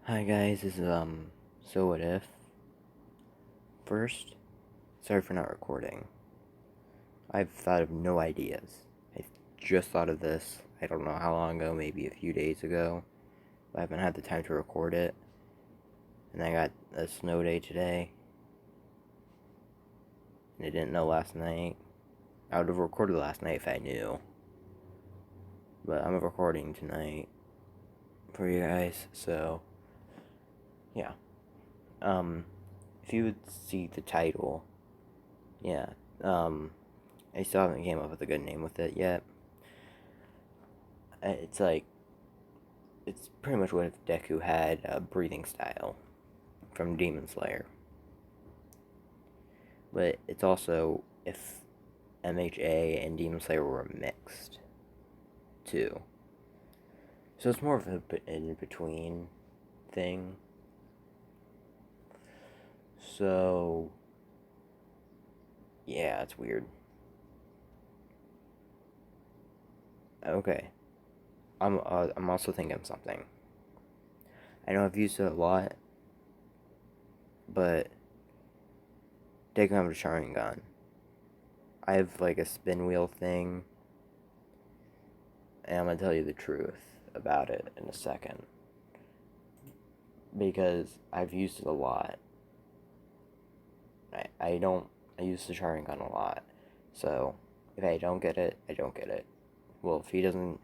Hi guys, this is so what if? First, sorry for not recording. I've thought of no ideas. I just thought of this, I don't know how long ago, maybe a few days ago. But I haven't had the time to record it. And I got a snow day today. And I didn't know last night. I would have recorded last night if I knew. But I'm recording tonight for you guys, so yeah. If you would see the title, yeah, I still haven't came up with a good name with it yet. It's like, it's pretty much what if Deku had a breathing style from Demon Slayer. But it's also if MHA and Demon Slayer were mixed, too. So it's more of an in-between thing. So, yeah, it's weird. Okay, I'm also thinking of something. I know I've used it a lot, but Deku have a Sharingan. I have like a spin wheel thing, and I'm gonna tell you the truth about it in a second. Because I've used it a lot. I use the Sharingan a lot. So, if I don't get it, I don't get it. Well, if the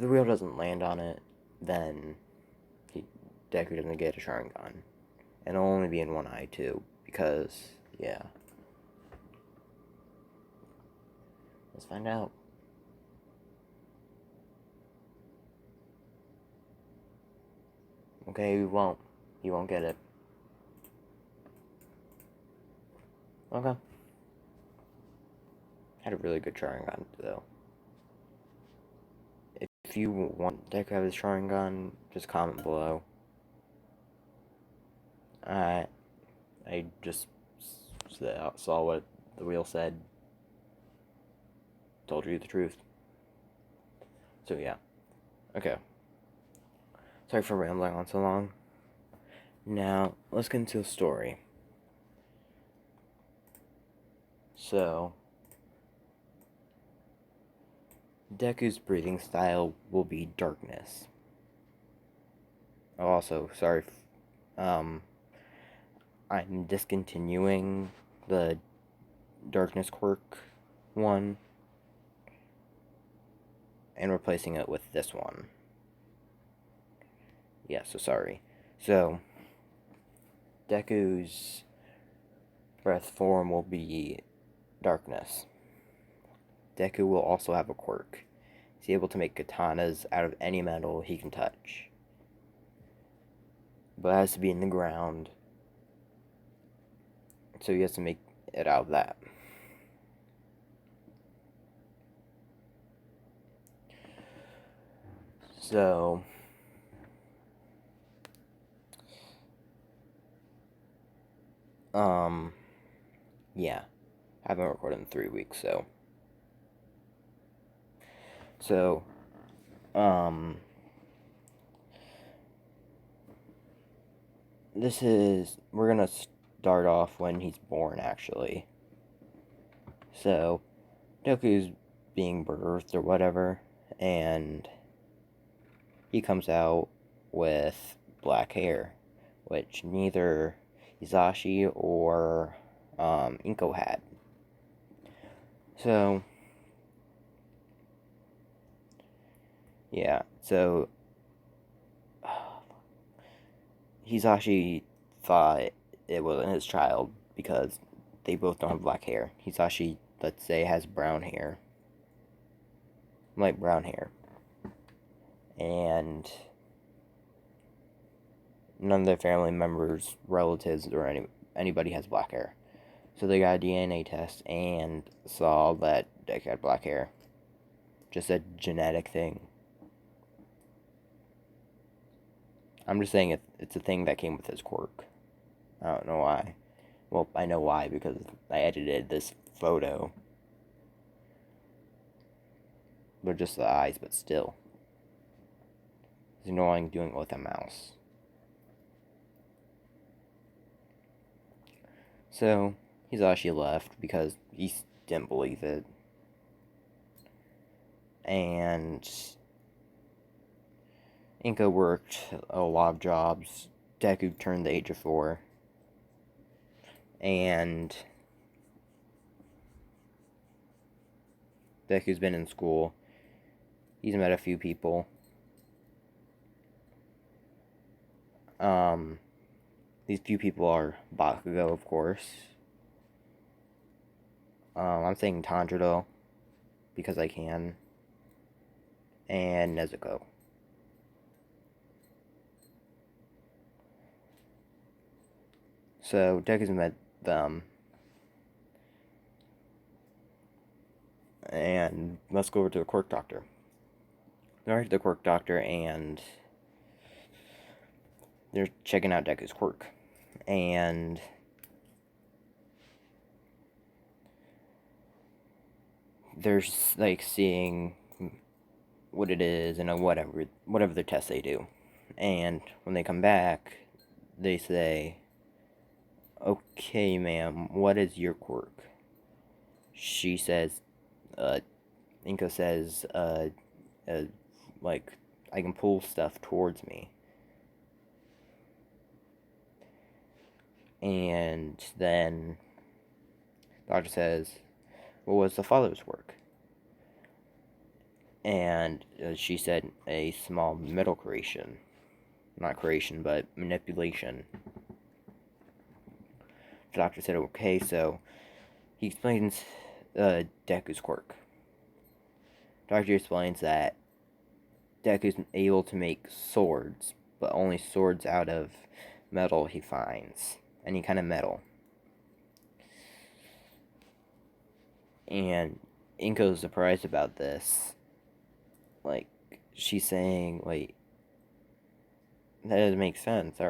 wheel doesn't land on it, then Deku doesn't get a Sharingan. And it'll only be in one eye, too. Because, yeah. Let's find out. Okay, he won't. He won't get it. Okay. Had a really good Sharingan, though. If you want Deku to have his Sharingan, just comment below. I just saw what the wheel said. Told you the truth. So yeah. Okay. Sorry for rambling on so long. Now, let's get into the story. So, Deku's breathing style will be darkness. Oh, also, sorry, I'm discontinuing the darkness quirk one and replacing it with this one. Yeah, so sorry. So, Deku's breath form will be darkness. Deku will also have a quirk. He's able to make katanas out of any metal he can touch. But it has to be in the ground. So he has to make it out of that. So, yeah. I haven't recorded in 3 weeks, so. So, we're gonna start off when he's born, actually. So, Deku's being birthed or whatever, and he comes out with black hair, which neither Hisashi or Inko had. So, yeah, so Hisashi thought it wasn't his child because they both don't have black hair. Hisashi, let's say, has brown hair, light brown hair, and none of their family members, relatives, or anybody has black hair. So they got a DNA test and saw that Dick had black hair. Just a genetic thing. I'm just saying it's a thing that came with his quirk. I don't know why. Well, I know why because I edited this photo. But just the eyes, but still. It's annoying doing it with a mouse. So, he's actually left because he didn't believe it. And Inko worked a lot of jobs. Deku turned the age of 4. And Deku's been in school. He's met a few people. These few people are Bakugo, of course. I'm saying Tanjiro because I can. And Nezuko. So Deku's met them. And let's go over to the quirk doctor. They're at the quirk doctor and they're checking out Deku's quirk. And they're like seeing what it is and whatever the test they do. And when they come back, they say, "Okay, ma'am, what is your quirk?" She says, Inko says, like, I can pull stuff towards me. And then the doctor says, what was the father's work? And she said, a small metal creation. Not creation, but manipulation. The doctor said, okay, so he explains Deku's quirk. Doctor explains that Deku's able to make swords, but only swords out of metal he finds. Any kind of metal. And Inko's surprised about this. Like, she's saying, like, that doesn't make sense.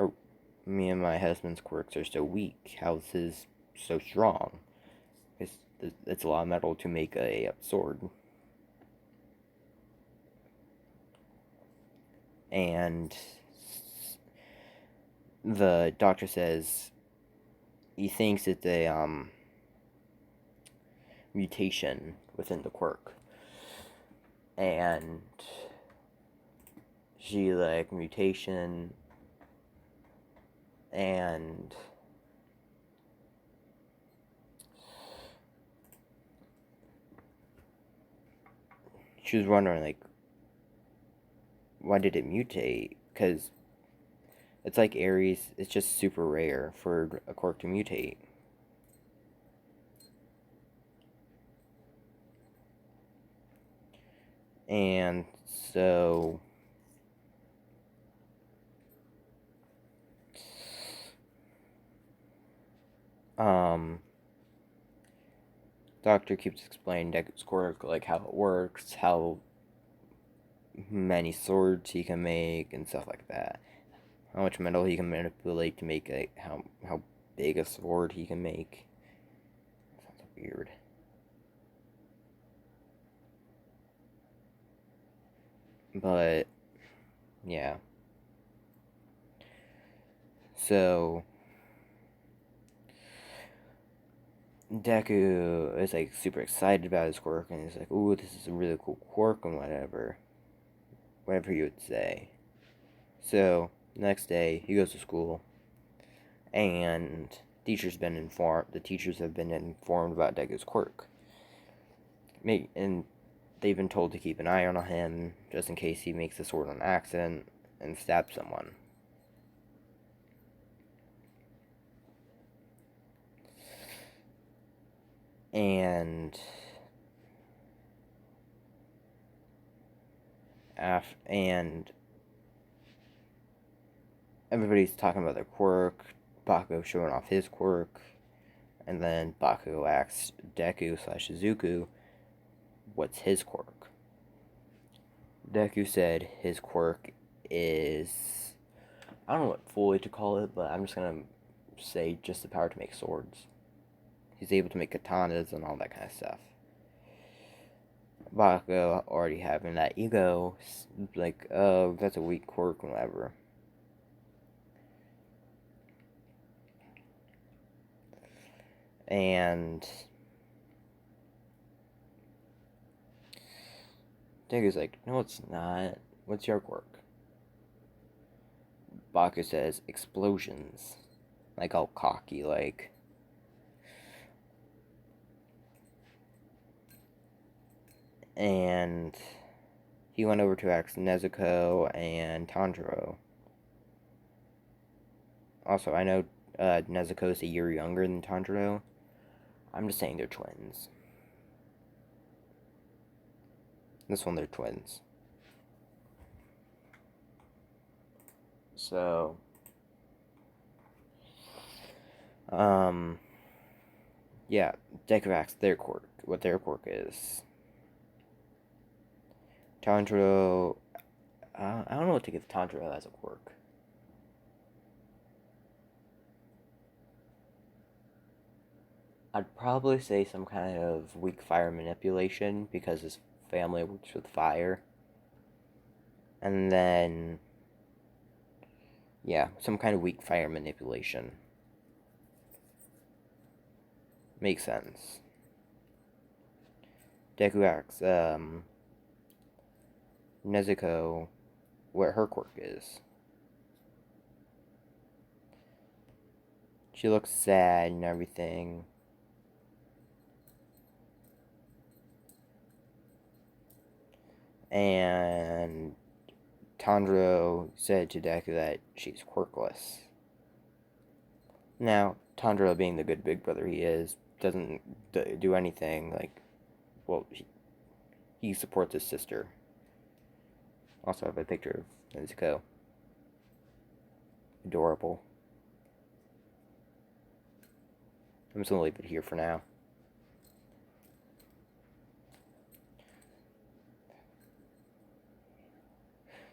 Me and my husband's quirks are so weak. How's his so strong? It's a lot of metal to make a sword. And the doctor says he thinks it's a mutation within the quirk. And she like mutation and she was wondering like why did it mutate? Because it's like Aries, it's just super rare for a quirk to mutate. And so doctor keeps explaining Deku's quirk, like how it works, how many swords he can make and stuff like that. How much metal he can manipulate to make how big a sword he can make. Sounds weird. But yeah. So Deku is like super excited about his quirk and he's like, ooh, this is a really cool quirk and whatever. Whatever you would say. So next day he goes to school and the teachers have been informed about Deku's quirk. And they've been told to keep an eye on him just in case he makes the sword on accident and stabs someone. And everybody's talking about their quirk. Bakugo showing off his quirk, and then Bakugo asks Deku/Izuku, "What's his quirk?" Deku said his quirk is, I don't know what fully to call it, but I'm just gonna say just the power to make swords. He's able to make katanas and all that kind of stuff. Bakugo already having that ego, like, oh, that's a weak quirk, whatever. And Deku's like, no, it's not. What's your quirk? Baku says, explosions. Like, all cocky, like. And he went over to ask Nezuko and Tanjiro. Also, I know Nezuko's a year younger than Tanjiro. I'm just saying they're twins. This one, they're twins. So, yeah, Deku asks their quirk, what their quirk is. Tanjiro, I don't know what to give Tanjiro as a quirk. I'd probably say some kind of weak fire manipulation because his family works with fire. And then, yeah, some kind of weak fire manipulation. Makes sense. Deku asks, Nezuko what her quirk is. She looks sad and everything. And Tanjiro said to Deku that she's quirkless. Now, Tanjiro, being the good big brother he is, doesn't do anything like, well, he supports his sister. Also, I have a picture of Nezuko. Adorable. I'm just gonna leave it here for now.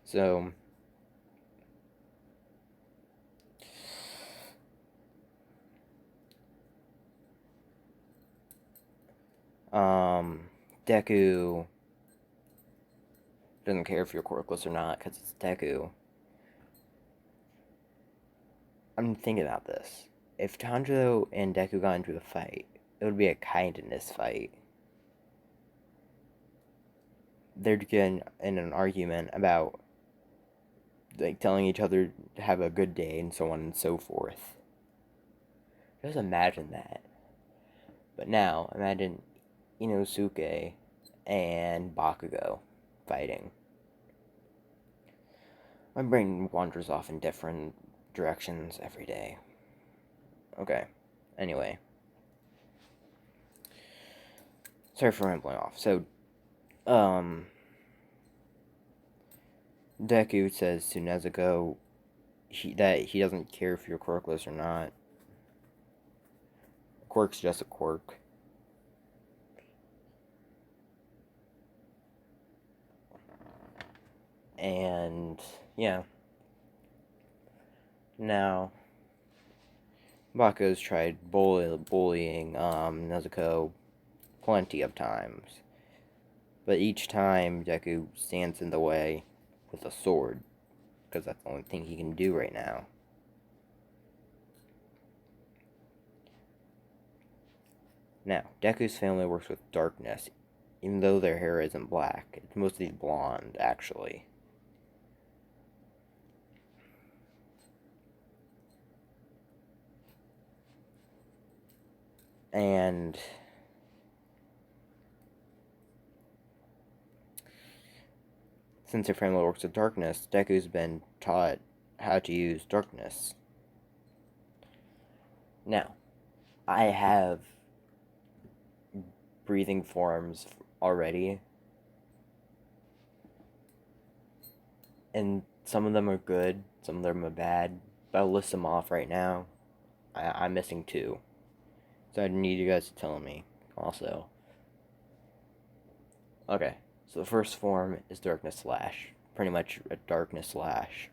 So, Deku doesn't care if you're quirkless or not because it's Deku. I'm thinking about this. If Tanjiro and Deku got into a fight, it would be a kindness fight. They're getting in an argument about like telling each other to have a good day and so on and so forth. Just imagine that. But now imagine Inosuke and Bakugo fighting. My brain wanders off in different directions every day. Okay. Anyway. Sorry for rambling off. So, Deku says to Nezuko that he doesn't care if you're quirkless or not. Quirk's just a quirk. And, yeah. Now, Baku's tried bullying Nezuko plenty of times. But each time, Deku stands in the way with a sword, because that's the only thing he can do right now. Now, Deku's family works with darkness, even though their hair isn't black. It's mostly blonde, actually. And since their family works with darkness, Deku's been taught how to use darkness. Now, I have breathing forms already, and some of them are good, some of them are bad, but I'll list them off right now. I'm missing two, so I need you guys to tell me also. Okay, so the first form is Darkness Slash. Pretty much a Darkness Slash.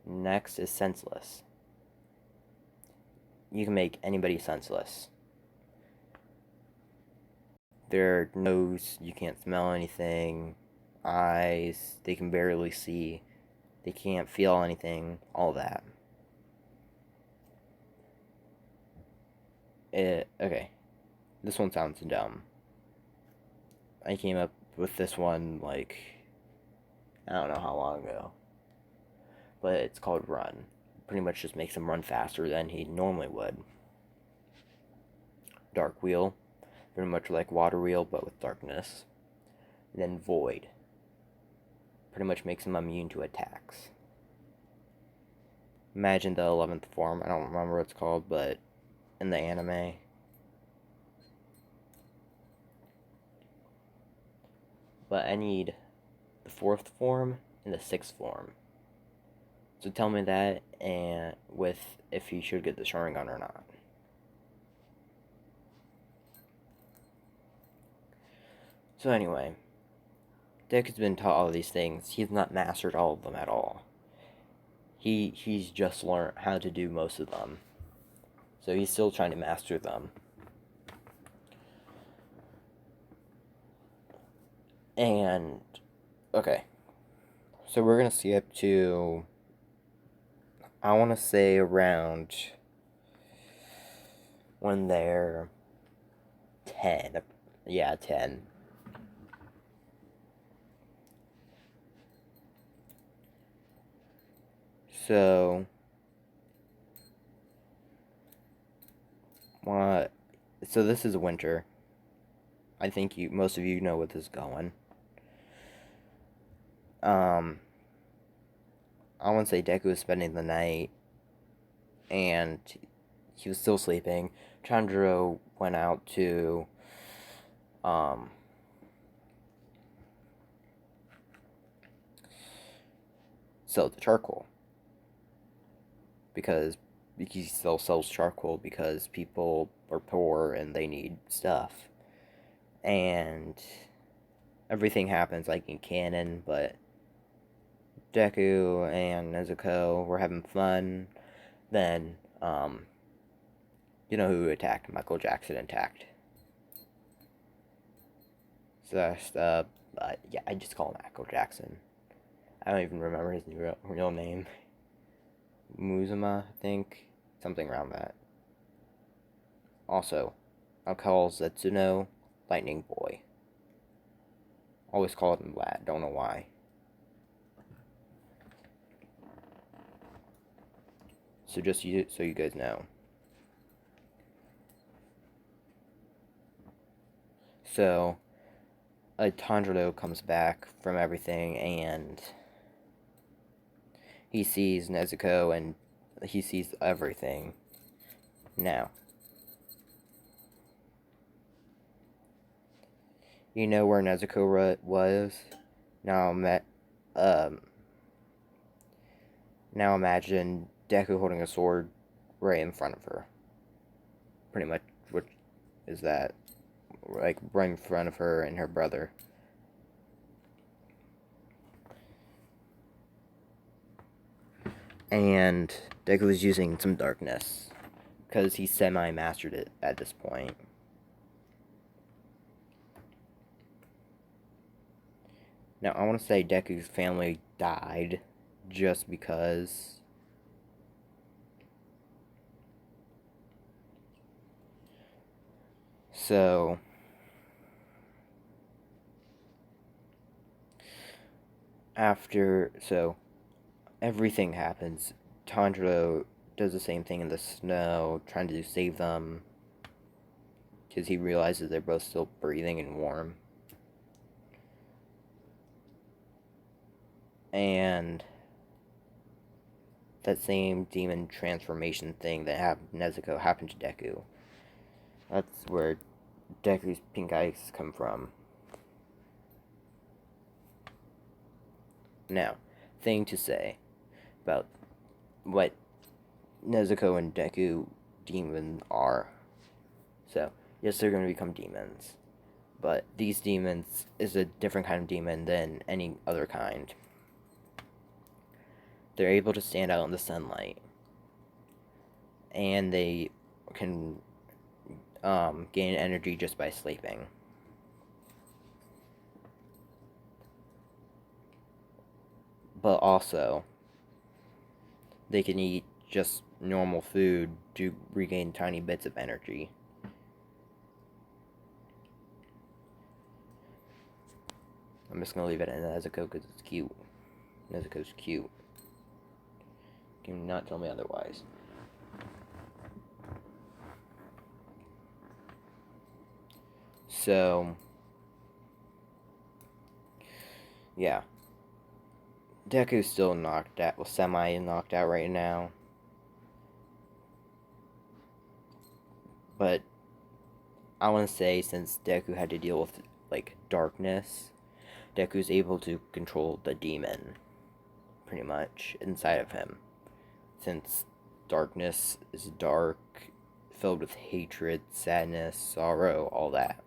Next is Senseless. You can make anybody senseless. Their nose, you can't smell anything. Eyes, they can barely see. They can't feel anything. All that. Okay. This one sounds dumb. I came up with this one, like, I don't know how long ago. But it's called Run. Pretty much just makes him run faster than he normally would. Dark Wheel. Pretty much like Water Wheel, but with darkness. And then Void. Pretty much makes him immune to attacks. Imagine the 11th form. I don't remember what it's called, but in the anime. But I need the 4th form and the 6th form. So tell me that, and with if he should get the Sharingan or not. So anyway, Deku's been taught all of these things. He's not mastered all of them at all. He's just learned how to do most of them. So he's still trying to master them. And okay. So we're gonna see up to, I wanna say, around when they're 10. Yeah, 10. So what? So this is winter. I think most of you know where this is going. I want to say Deku was spending the night, and he was still sleeping. Chandro went out to sell the charcoal because he still sells charcoal because people are poor and they need stuff. And everything happens like in canon, but Deku and Nezuko were having fun. Then, you know who attacked? Michael Jackson attacked. So that's, yeah, I just call him Michael Jackson. I don't even remember his real name. Muzuma, I think. Something around that. Also, I'll call Zetsuno Lightning Boy. Always called him that, don't know why. So just so you guys know. So, Tanjiro comes back from everything and he sees Nezuko and he sees everything. Now, you know where Nezuko was? Now, now imagine Deku holding a sword right in front of her. Pretty much, which is that, like, right in front of her and her brother. And Deku is using some darkness, because he semi-mastered it at this point. Now, I want to say Deku's family died just because. So, everything happens. Tanjiro does the same thing in the snow, trying to save them, because he realizes they're both still breathing and warm. And that same demon transformation thing that happened to Nezuko happened to Deku. That's where Deku's pink eyes come from. Now, thing to say about what Nezuko and Deku demons are. So, yes, they're going to become demons. But these demons is a different kind of demon than any other kind. They're able to stand out in the sunlight. And they can gain energy just by sleeping. but also they can eat just normal food to regain tiny bits of energy. I'm just gonna leave it in Nezuko because it's cute. Nezuko's cute. You cannot tell me otherwise. So, yeah. Deku's still knocked out, well, semi-knocked out right now. But I want to say, since Deku had to deal with, like, darkness, Deku's able to control the demon, pretty much, inside of him. Since darkness is dark, filled with hatred, sadness, sorrow, all that.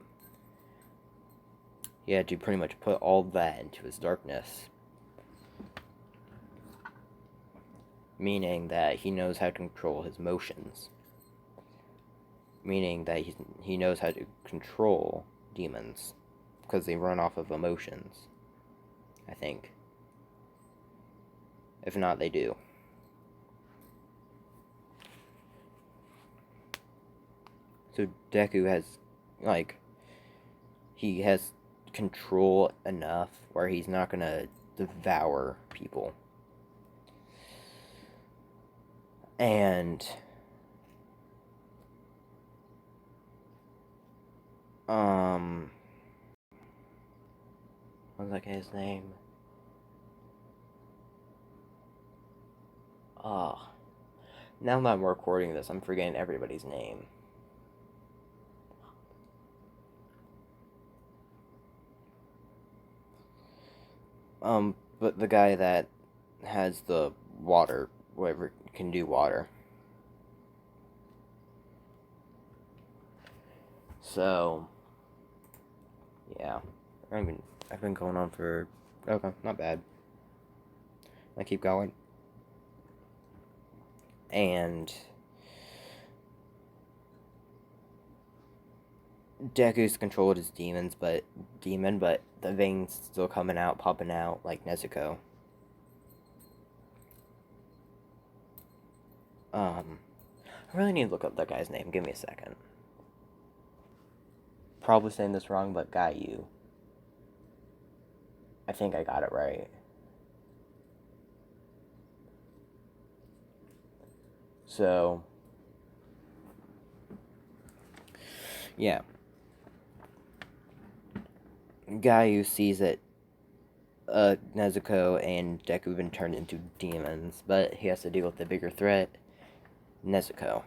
He had to pretty much put all that into his darkness. Meaning that he knows how to control his motions. Meaning that he knows how to control demons. Because they run off of emotions. I think. If not, they do. So Deku has, like, he has control enough where he's not gonna devour people. And what's that guy's name? Oh, now that I'm recording this, I'm forgetting everybody's name. But the guy that has the water, whatever can do water. So, yeah, I've been going on for, okay, not bad. I keep going, and Deku's controlled his but the veins still coming out, popping out like Nezuko. I really need to look up that guy's name. Give me a second. Probably saying this wrong, but Gayu. I think I got it right. So, yeah. Gayu sees that Nezuko and Deku have been turned into demons, but he has to deal with the bigger threat, Nezuko.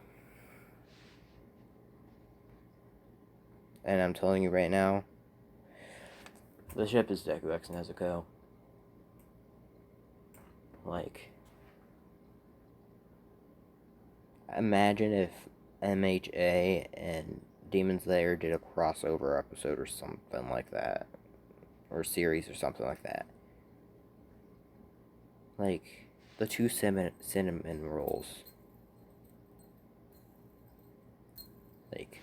And I'm telling you right now, the ship is Deku X Nezuko. Like, imagine if MHA and Demon Slayer did a crossover episode or something like that. Or series or something like that. Like, the two cinnamon rolls. Like,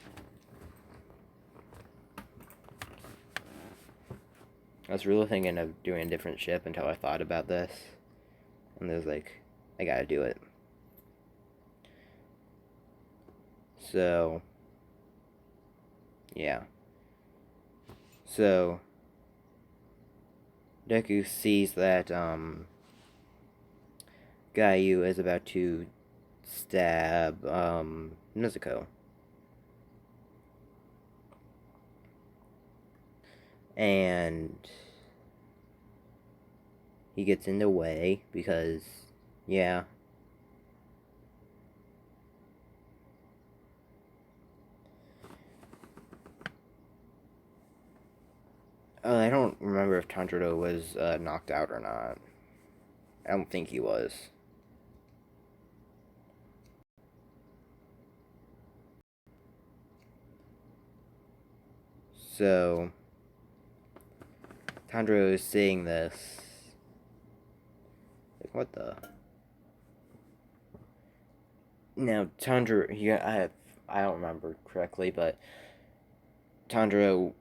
I was really thinking of doing a different ship until I thought about this. And I was like, I gotta do it. So, yeah. So, Deku sees that, Gayu is about to stab, Nezuko. And he gets in the way because, yeah. I don't remember if Tanjiro was knocked out or not. I don't think he was. So, Tanjiro is seeing this. Like, what the? Now, Tanjiro, I don't remember correctly, but Tanjiro,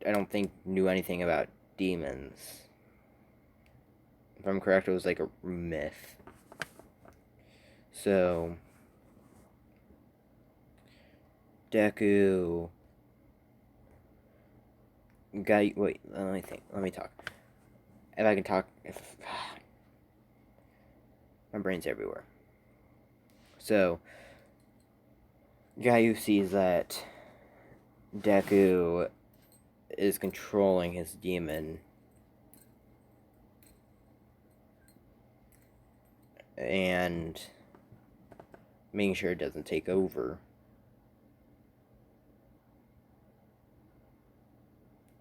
I don't think knew anything about demons. if I'm correct, it was like a myth. So, Deku wait, let me think. Let me talk. If I can talk, my brain's everywhere. So, Gaio sees that Deku is controlling his demon and making sure it doesn't take over.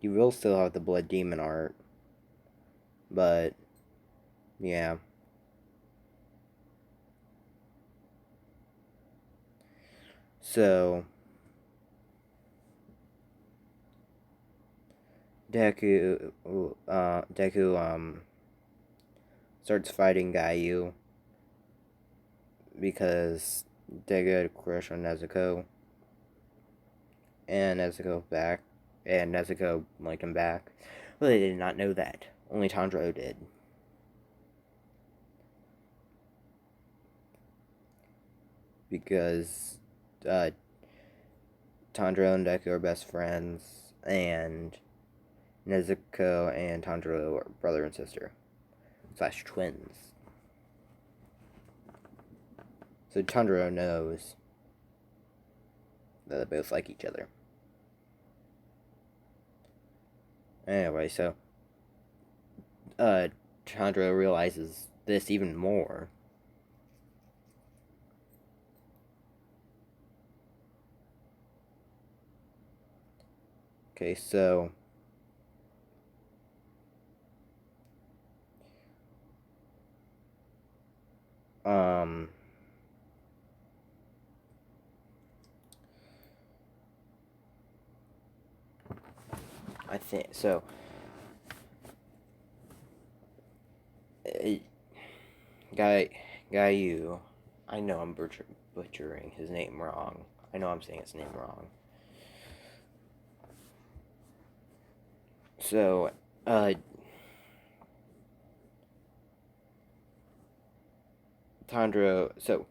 You will still have the blood demon art, but yeah. So Deku starts fighting Gaio because Deku had a crush on Nezuko, and Nezuko liked him back. Well, they did not know that. Only Tanjiro did. Because Tanjiro and Deku are best friends, and Nezuko and Tanjiro are brother and sister / twins. So Tanjiro knows that they both like each other. Anyway, so Tanjiro realizes this even more. Okay, so I think so. Gaio. I know I'm butchering his name wrong. I know I'm saying his name wrong. So, Tanjiro. So,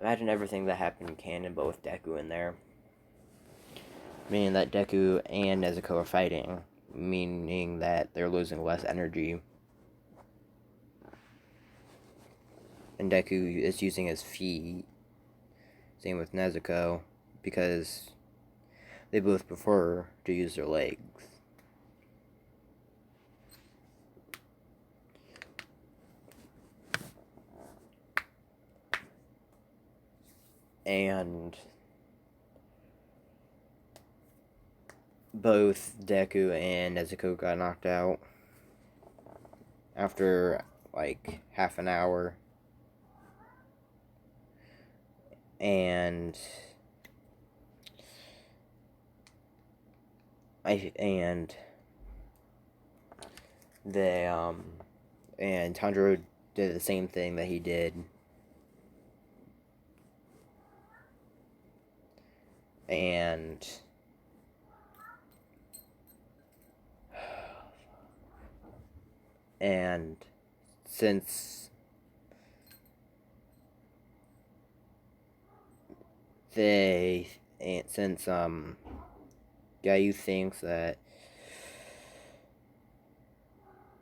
imagine everything that happened in canon, but with Deku in there. Meaning that Deku and Nezuko are fighting. Meaning that they're losing less energy. And Deku is using his feet. Same with Nezuko. Because they both prefer to use their legs. And both Deku and Nezuko got knocked out after like half an hour. And they and Tanjiro did the same thing that he did. And since Gayu thinks that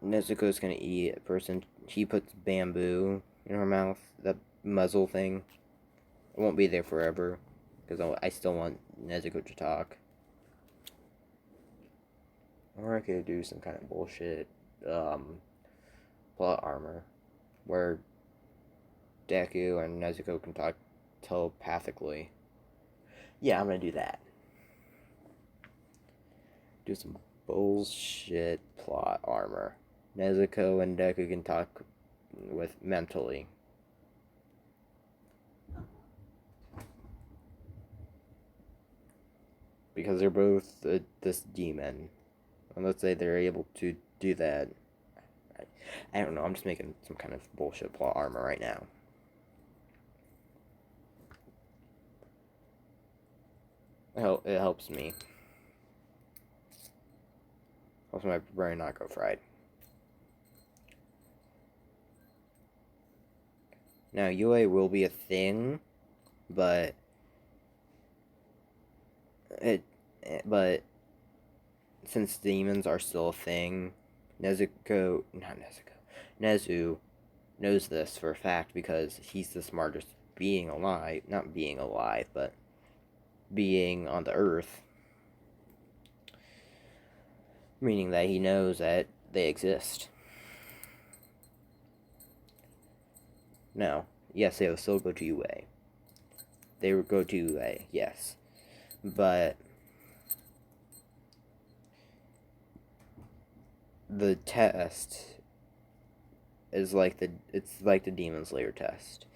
Nezuko's gonna eat a person, he puts bamboo in her mouth, that muzzle thing. It won't be there forever, because I still want Nezuko to talk. Or I could do some kind of bullshit plot armor where Deku and Nezuko can talk telepathically. Yeah, I'm gonna do that. Do some bullshit plot armor. Nezuko and Deku can talk with mentally. Because they're both this demon. And let's say they're able to do that. I don't know, I'm just making some kind of bullshit plot armor right now. It helps me. Helps my brain not go fried. Now, UA will be a thing, but it, but since demons are still a thing, Nezu knows this for a fact because he's the smartest being alive. Not being alive, but being on the earth. Meaning that he knows that they exist. No. Yes, they will still go to UA. They would go to UA, yes. But the test is like the Demon Slayer test.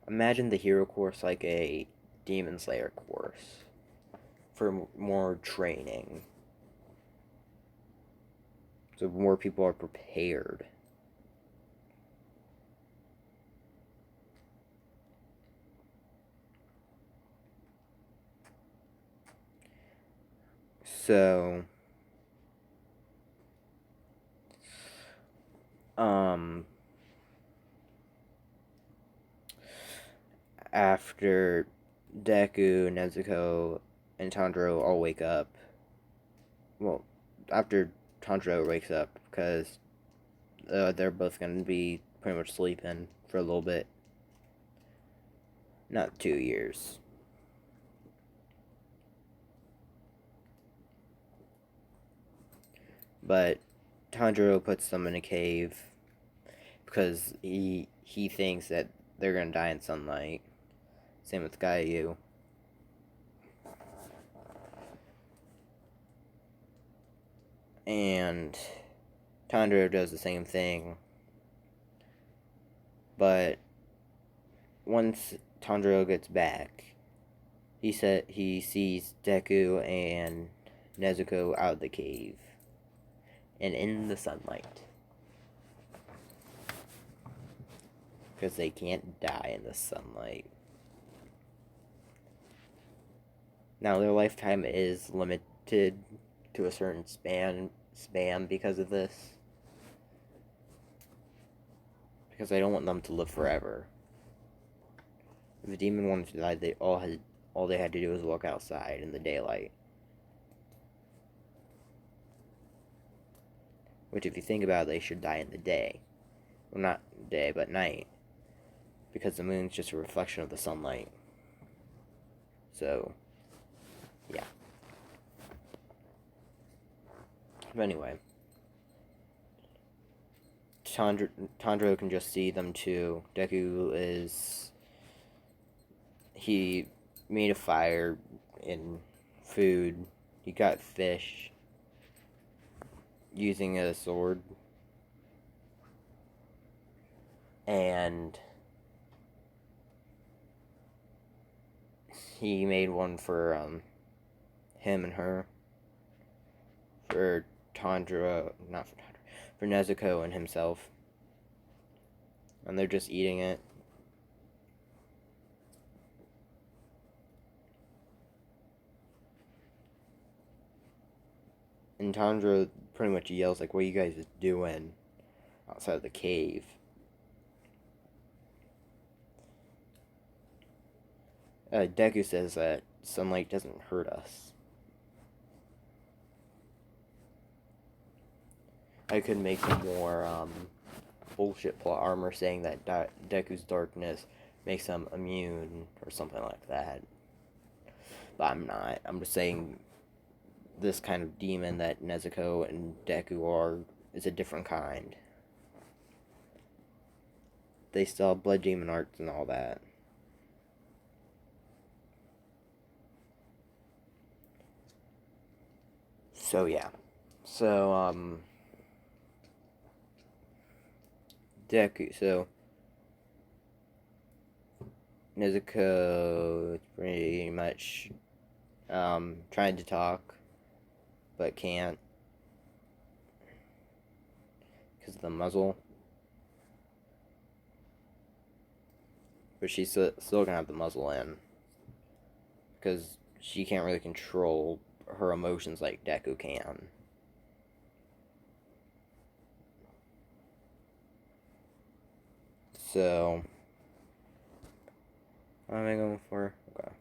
Imagine the hero course like a Demon Slayer course for more training. So more people are prepared. So, after Deku, Nezuko, and Tanjiro all wake up, well, after Tanjiro wakes up, because they're both going to be pretty much sleeping for a little bit. Not 2 years. But Tanjiro puts them in a cave because he thinks that they're going to die in sunlight. Same with Gaiju. And Tanjiro does the same thing. But once Tanjiro gets back, he sees Deku and Nezuko out of the cave and in the sunlight. Because they can't die in the sunlight. Now, their lifetime is limited to a certain span because of this. Because I don't want them to live forever. If a demon wanted to die, all they had to do was walk outside in the daylight. Which, if you think about it, they should die in the day. Well, not day, but night. Because the moon's just a reflection of the sunlight. So, yeah. But anyway, Tanjiro can just see them too. He made a fire and food. He got fish using a sword. And he made one for him and her. For Nezuko and himself. And they're just eating it. And Tanjiro pretty much yells like, "What are you guys doing outside of the cave?" Deku says that sunlight doesn't hurt us. I could make some more bullshit plot armor saying that Deku's darkness makes him immune or something like that. But I'm not. I'm just saying this kind of demon that Nezuko and Deku are is a different kind. They still have blood demon arts and all that. So yeah. So Deku, so Nezuko is pretty much trying to talk, but can't because of the muzzle. But she's still gonna have the muzzle in because she can't really control her emotions like Deku can. So, what am I going for? Okay.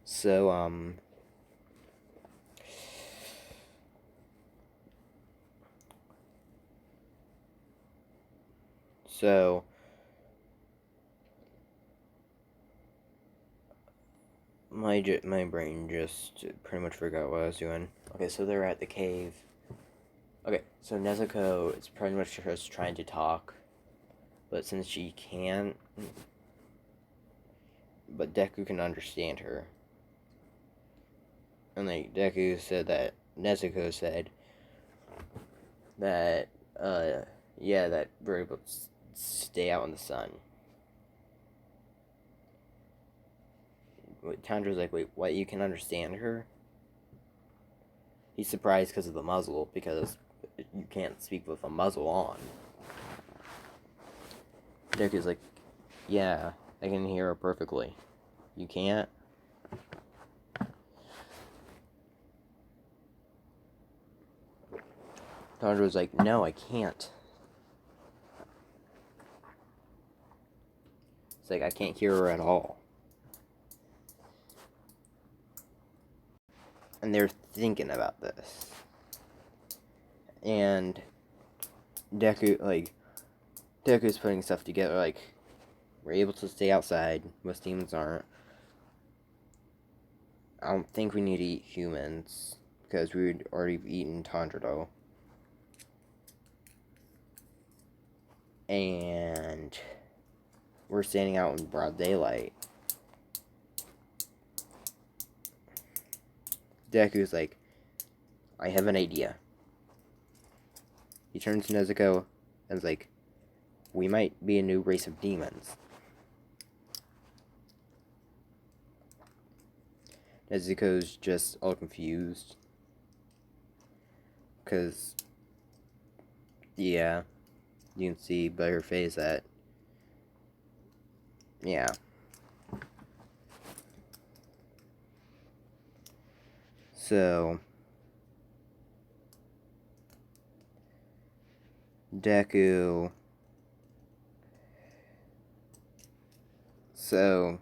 So, so, my brain just pretty much forgot what I was doing. Okay, so they're at the cave. Okay, so Nezuko is pretty much just trying to talk, but since she can't, but Deku can understand her. And like Deku said that Nezuko said that yeah, that we're able to stay out in the sun. Tanjiro's like, wait, what? You can understand her? He's surprised because of the muzzle, because you can't speak with a muzzle on. Deku's like, yeah, I can hear her perfectly. You can't? Tanjiro's like, no, I can't. It's like, I can't hear her at all. And they're thinking about this. And Deku's putting stuff together, like, we're able to stay outside, most demons aren't. I don't think we need to eat humans, because we would already eaten Tanjiro. And we're standing out in broad daylight. Deku's like, I have an idea. He turns to Nezuko and is like, we might be a new race of demons. Nezuko's just all confused. Because, yeah, you can see by her face that, yeah. So, Deku. So,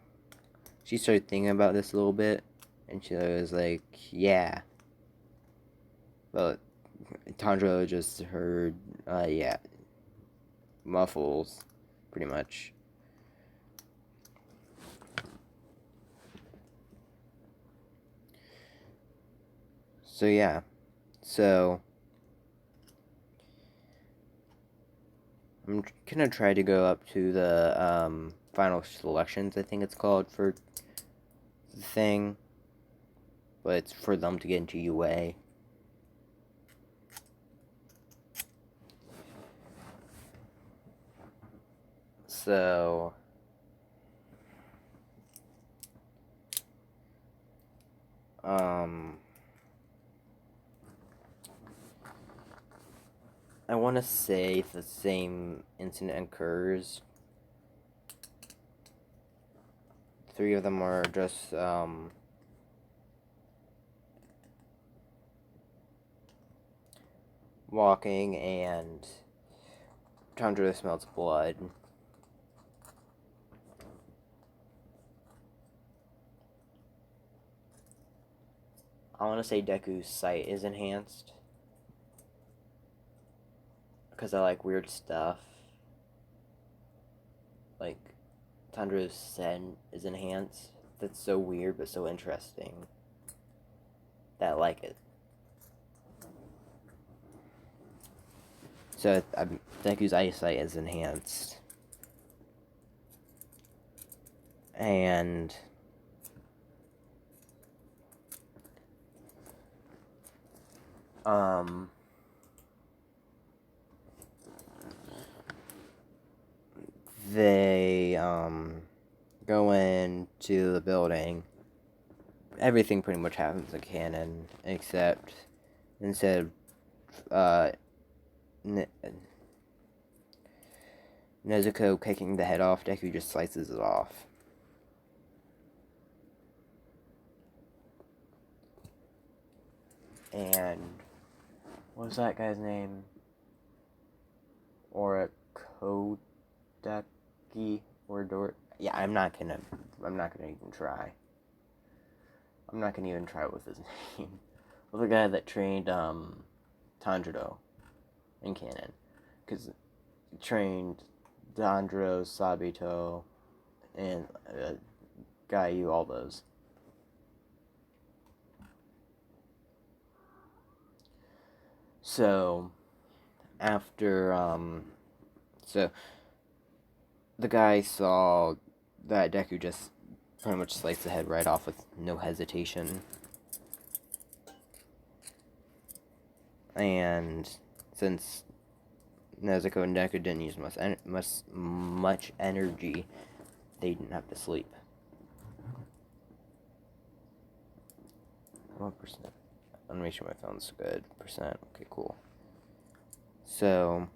she started thinking about this a little bit, and she was like, yeah. But Tanjiro just heard, yeah, muffles, pretty much. So, yeah. So, I'm gonna try to go up to the, final selections, I think it's called, for the thing. But it's for them to get into UA. So, I want to say if the same incident occurs, 3 of them are just, walking, and Tanjiro smells blood. I want to say Deku's sight is enhanced, because I like weird stuff. Like, Tanjiro's scent is enhanced. That's so weird, but so interesting. That I like it. So, Deku's eyesight is enhanced. And they go into the building. Everything pretty much happens in canon, except instead of Nezuko kicking the head off, Deku just slices it off. And what was that guy's name? or a Kodaki or Dor. Yeah, I'm not gonna even try. I'm not gonna even try with his name. With the guy that trained Tanjiro in canon, because he trained Dandro, Sabito, and Gayu, all those. So after so the guy saw that Deku just pretty much sliced the head right off with no hesitation. And since Nezuko and Deku didn't use much energy, they didn't have to sleep. What percent? Let me make sure my phone's good. Percent. Okay, cool. So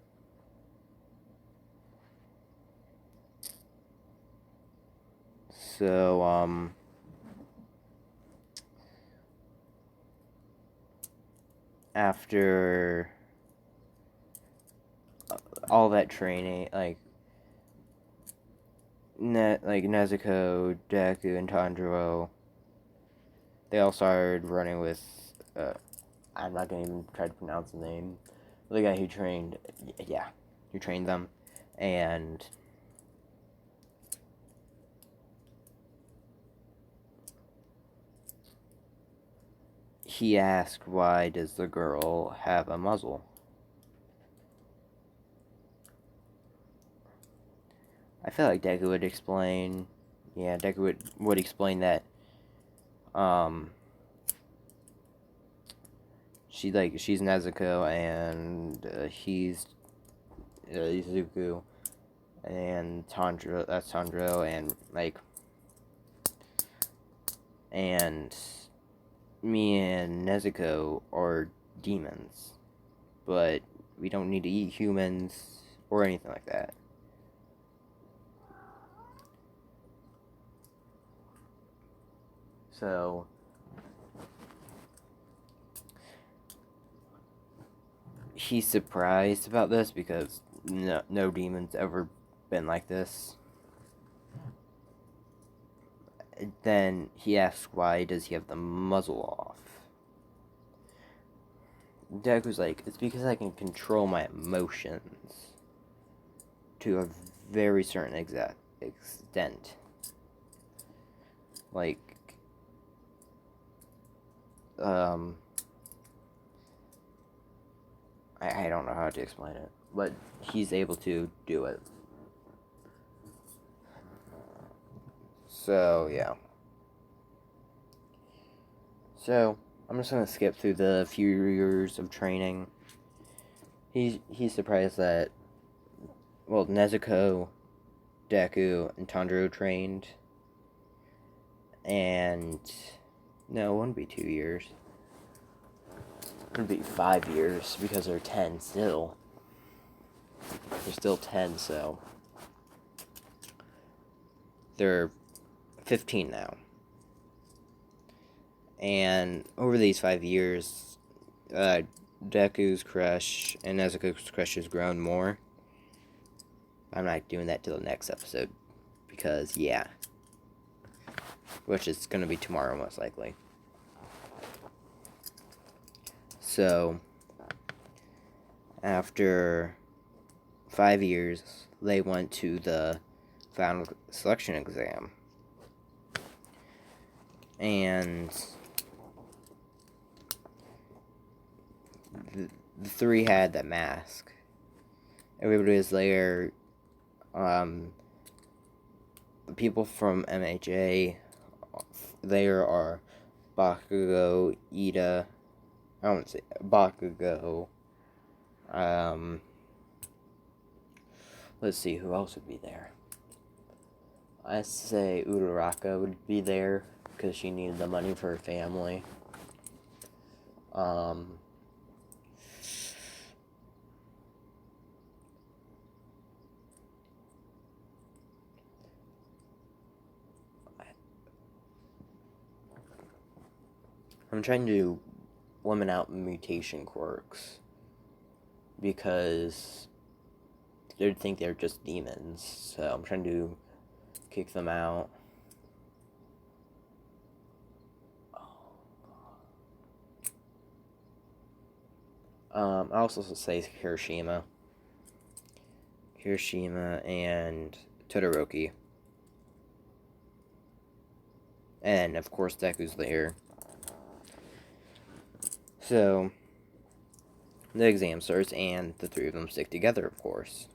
after all that training, like Nezuko, Deku, and Tanjiro, they all started running with. I'm not gonna even try to pronounce the name. The guy who trained, who trained them, and he asked, "Why does the girl have a muzzle?" I feel like Deku would explain. Yeah, Deku would explain that. She's Nezuko and he's Izuku and Tanjiro. That's Tanjiro and me and Nezuko are demons, but we don't need to eat humans or anything like that. So he's surprised about this because no demon's ever been like this. Then he asks, why does he have the muzzle off? Deku's like, it's because I can control my emotions to a very certain extent. Like, I don't know how to explain it, but he's able to do it. So, yeah. So, I'm just gonna skip through the few years of training. He's surprised that, well, Nezuko, Deku, and Tanjiro trained, and no, it wouldn't be 2 years. It would be 5 years because they're 10 still. They're still 10, so they're 15 now. And over these 5 years, Deku's crush and Nezuko's crush has grown more. I'm not doing that till the next episode because, yeah. Which is going to be tomorrow, most likely. So, after 5 years, they went to the final selection exam. And the three had that mask. Everybody was there. The people from MHA, there are Bakugo, Ida. I don't say Bakugo. Let's see who else would be there. I say Uraraka would be there because she needed the money for her family. I'm trying to limit out mutation quirks because they'd think they're just demons. So I'm trying to kick them out. I also say Hiroshima and Todoroki. And, of course, Deku's there. So, the exam starts, and the three of them stick together, of course.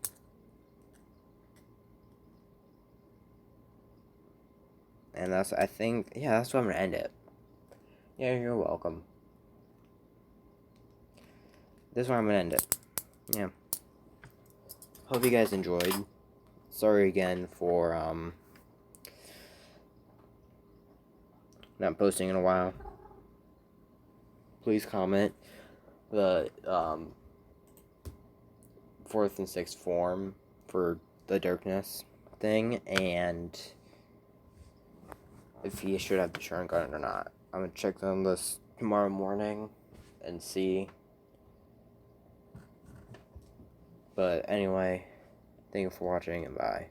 And that's, I think, yeah, that's where I'm going to end it. Yeah, you're welcome. This is where I'm going to end it. Yeah. Hope you guys enjoyed. Sorry again for, not posting in a while. Please comment the, 4th and 6th form for the darkness thing, and if he should have the Sharingan or not. I'm gonna check on this tomorrow morning and see. But anyway, thank you for watching, and bye.